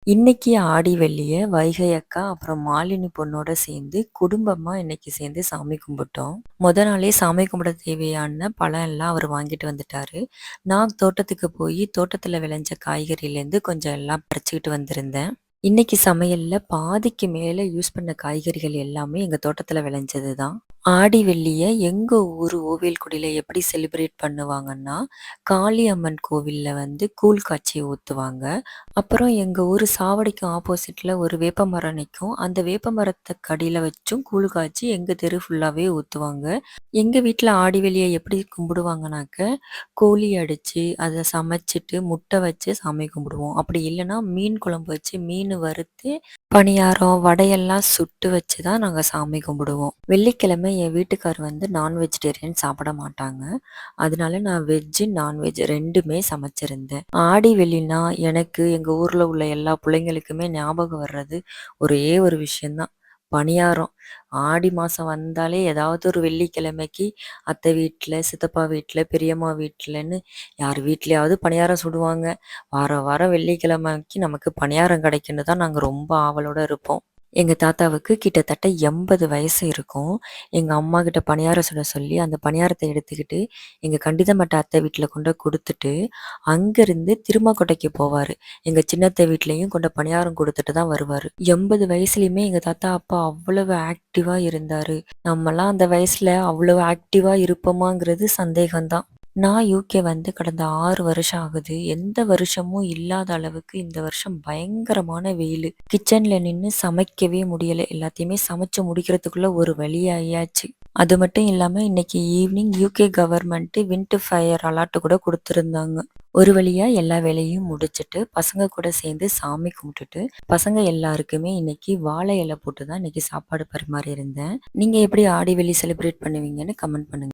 இன்னைக்கு ஆடி வெள்ளிய வைகை அக்கா, அப்புறம் மாலினி பொண்ணோட சேர்ந்து குடும்பமா இன்னைக்கு சேர்ந்து சாமி கும்பிட்டோம். நாளே சாமி கும்பிட தேவையான பழம் எல்லாம் அவர் வாங்கிட்டு வந்துட்டாரு. நான் தோட்டத்துக்கு போய் தோட்டத்துல விளைஞ்ச காய்கறிலேருந்து கொஞ்சம் எல்லாம் பறிச்சுக்கிட்டு வந்திருந்தேன். இன்னைக்கு சமையல்ல பாதிக்கு மேல யூஸ் பண்ண காய்கறிகள் எல்லாமே எங்க தோட்டத்துல விளைஞ்சது தான். ஆடி வெள்ளிய எங்க ஊர் ஓவியல்குடியில எப்படி செலிப்ரேட் பண்ணுவாங்கன்னா, காளி அம்மன் கோவில்ல வந்து கூழ் காய்ச்சி ஊத்துவாங்க. அப்புறம் எங்க ஊர் சாவடிக்கு ஆப்போசிட்ல ஒரு வேப்ப மரம் நிக்கும். அந்த வேப்ப மரத்துக்கு அடியில வச்சும் கூழ் காய்ச்சி எங்க தெரு ஃபுல்லாவே ஊத்துவாங்க. எங்க வீட்ல ஆடி வெள்ளிய எப்படி கும்பிடுவாங்கனாக்க, கோழி அடிச்சு, அத சமைச்சுட்டு, முட்டை வச்சு சாமி கும்பிடுவோம். அப்படி இல்லன்னா மீன் குழம்பு வச்சு, மீன் வறுத்து, பணியாரம், வடையெல்லாம் சுட்டு வச்சு தான் நாங்க சாமி கும்பிடுவோம். வெள்ளிக்கிழமை என் வீட்டுக்கார் வந்து நான் வெஜிடேரியன் சாப்பிட மாட்டாங்க. அதனால நான் வெஜ்ஜு, நான்வெஜ் 2மே சமைச்சிருந்தேன். ஆடி வெள்ளினா எனக்கு எங்க ஊர்ல உள்ள எல்லா பிள்ளைங்களுக்குமே ஞாபகம் வர்றது ஒரே ஒரு விஷயம்தான். பணியாரம். ஆடி மாசம் வந்தாலே ஏதாவது ஒரு வெள்ளிக்கிழமைக்கு அத்தை வீட்ல, சித்தப்பா வீட்ல, பெரியம்மா வீட்லன்னு யார் வீட்லயாவது பணியாரம் சுடுவாங்க. வாரம் வாரம் வெள்ளிக்கிழமைக்கு நமக்கு பணியாரம் கிடைக்குன்னு தான் நாங்க ரொம்ப ஆவலோட இருப்போம். எங்க தாத்தாவுக்கு கிட்டத்தட்ட 80 வயசு இருக்கும். எங்க அம்மாகிட்ட பணியாரம் சுட சொல்லி, அந்த பணியாரத்த எடுத்துக்கிட்டு, எங்க கண்டிதமட்ட அத்தை வீட்ல கொண்டு குடுத்துட்டு, அங்கருந்து திருமாக்கொட்டைக்கு போவாரு. எங்க சின்னத்தை வீட்லயும் கொண்டு பணியாரம் குடுத்துட்டு தான் வருவாரு. 80 வயசுலயுமே எங்க தாத்தா அப்பா அவ்வளவு ஆக்டிவா இருந்தாரு. நம்மலாம் அந்த வயசுல அவ்வளவு ஆக்டிவா இருப்போமாங்கிறது சந்தேகம் தான். நான் யூகே வந்து கடந்த 6 வருஷம் ஆகுது. எந்த வருஷமும் இல்லாத அளவுக்கு இந்த வருஷம் பயங்கரமான வெயிலு. கிச்சன்ல நின்னு சமைக்கவே முடியல. எல்லாத்தையுமே சமைச்சு முடிக்கிறதுக்குள்ள ஒரு வழி ஆயாச்சு. அது மட்டும் இல்லாம இன்னைக்கு evening UK government winter fire alert கூட கொடுத்திருந்தாங்க. ஒரு வழியா எல்லா வேலையும் முடிச்சிட்டு பசங்க கூட சேர்ந்து சாமி கும்பிட்டுட்டு பசங்க எல்லாருக்குமே இன்னைக்கு வாழை இலை போட்டு தான் இன்னைக்கு சாப்பாடு பரிமாறி இருந்தேன். நீங்க எப்படி ஆடி வெள்ளி செலிப்ரேட் பண்ணுவீங்கன்னு கமெண்ட் பண்ணுங்க.